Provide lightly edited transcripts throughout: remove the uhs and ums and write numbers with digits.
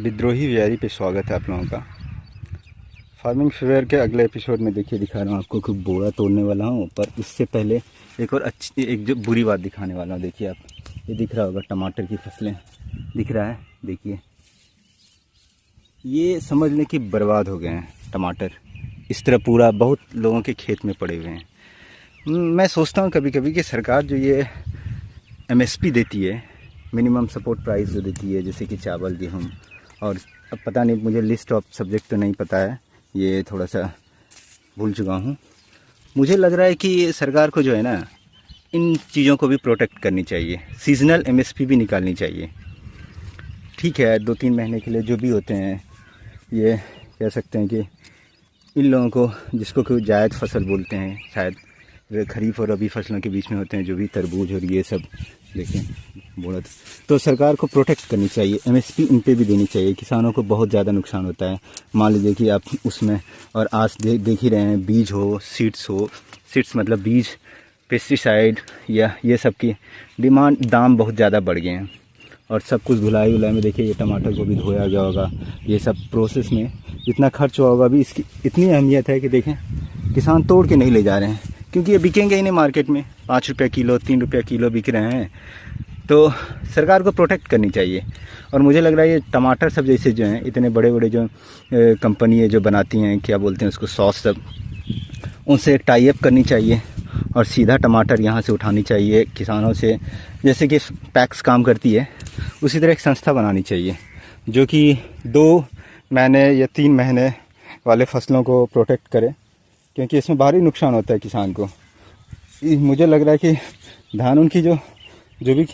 विद्रोही व्यारी पे स्वागत है आप लोगों का। फार्मिंग फेयर के अगले एपिसोड में देखिए दिखा रहा हूँ आपको कि बोरा तोड़ने वाला हूँ, पर उससे पहले एक और एक जो बुरी बात दिखाने वाला हूँ। देखिए आप, ये दिख रहा होगा टमाटर की फसलें दिख रहा है। देखिए ये समझ लें कि बर्बाद हो गए हैं टमाटर। इस तरह पूरा बहुत लोगों के खेत में पड़े हुए हैं। मैं सोचता हूँ कभी कभी कि सरकार जो ये MSP देती है, मिनिमम सपोर्ट प्राइस जो देती है, जैसे कि चावल, गेहूँ और अब पता नहीं, मुझे लिस्ट ऑफ सब्जेक्ट तो नहीं पता है, ये थोड़ा सा भूल चुका हूँ। मुझे लग रहा है कि सरकार को जो है ना, इन चीज़ों को भी प्रोटेक्ट करनी चाहिए। सीजनल MSP भी निकालनी चाहिए। ठीक है, 2-3 महीने के लिए जो भी होते हैं, ये कह सकते हैं कि इन लोगों को, जिसको कोई जायद फसल बोलते हैं, शायद वे खरीफ और रबी फसलों के बीच में होते हैं, जो भी तरबूज और ये सब, लेकिन बोला तो सरकार को प्रोटेक्ट करनी चाहिए। MSP इन पे भी देनी चाहिए। किसानों को बहुत ज़्यादा नुकसान होता है। मान लीजिए कि आप उसमें, और आज देख ही रहे हैं, बीज हो, सीड्स मतलब बीज, पेस्टिसाइड या ये सब की डिमांड, दाम बहुत ज़्यादा बढ़ गए हैं। और सब कुछ धुलाई उलाई में देखिए, ये टमाटर को भी धोया गया होगा, ये सब प्रोसेस में इतना खर्च हुआ होगा। अभी इसकी इतनी अहमियत है कि देखें, किसान तोड़ के नहीं ले जा रहे हैं, क्योंकि ये बिकेंगे ही नहीं मार्केट में। 5 रुपये किलो, 3 रुपये किलो बिक रहे हैं। तो सरकार को प्रोटेक्ट करनी चाहिए। और मुझे लग रहा है ये टमाटर सब जैसे जो हैं, इतने बड़े बड़े जो कंपनी है जो बनाती हैं, क्या बोलते हैं उसको, सॉस सब, उनसे टाई अप करनी चाहिए और सीधा टमाटर यहाँ से उठानी चाहिए किसानों से। जैसे कि पैक्स काम करती है, उसी तरह एक संस्था बनानी चाहिए जो कि 2 महीने या 3 महीने वाले फसलों को प्रोटेक्ट करे, क्योंकि इसमें भारी नुकसान होता है किसान को। मुझे लग रहा है कि धान की जो भी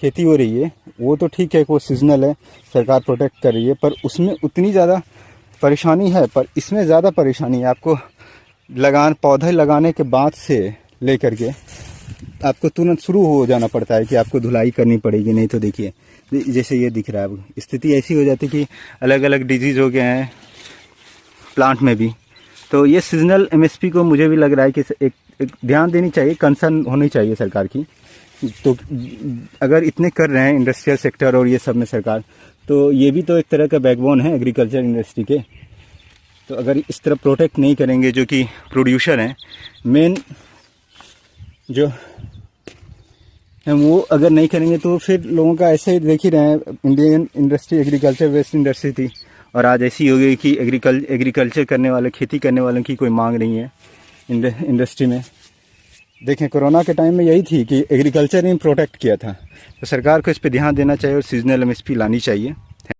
खेती हो रही है, वो तो ठीक है, वो सीजनल है, सरकार प्रोटेक्ट कर रही है, पर उसमें उतनी ज़्यादा परेशानी है। पर इसमें ज़्यादा परेशानी है आपको पौधे लगाने के बाद से लेकर के आपको तुरंत शुरू हो जाना पड़ता है कि आपको धुलाई करनी पड़ेगी। नहीं तो देखिए, जैसे ये दिख रहा है, अब स्थिति ऐसी हो जाती है कि अलग अलग डिजीज़ हो गए हैं प्लांट में भी। तो ये सीजनल MSP को मुझे भी लग रहा है कि एक ध्यान देनी चाहिए, कंसर्न होनी चाहिए सरकार की। तो अगर इतने कर रहे हैं इंडस्ट्रियल सेक्टर और ये सब में सरकार, तो ये भी तो एक तरह का बैकबोन है एग्रीकल्चर इंडस्ट्री के। तो अगर इस तरह प्रोटेक्ट नहीं करेंगे, जो कि प्रोड्यूसर हैं मेन जो हैं, वो अगर नहीं करेंगे, तो फिर लोगों का ऐसे ही देख ही रहे हैं। इंडियन इंडस्ट्री एग्रीकल्चर वेस्ट इंडस्ट्री थी, और आज ऐसी हो गई कि एग्रीकल्चर करने वाले, खेती करने वालों की कोई मांग नहीं है इंडस्ट्री में। देखें, कोरोना के टाइम में यही थी कि एग्रीकल्चर ने प्रोटेक्ट किया था। तो सरकार को इस पे ध्यान देना चाहिए और सीजनल MSP लानी चाहिए।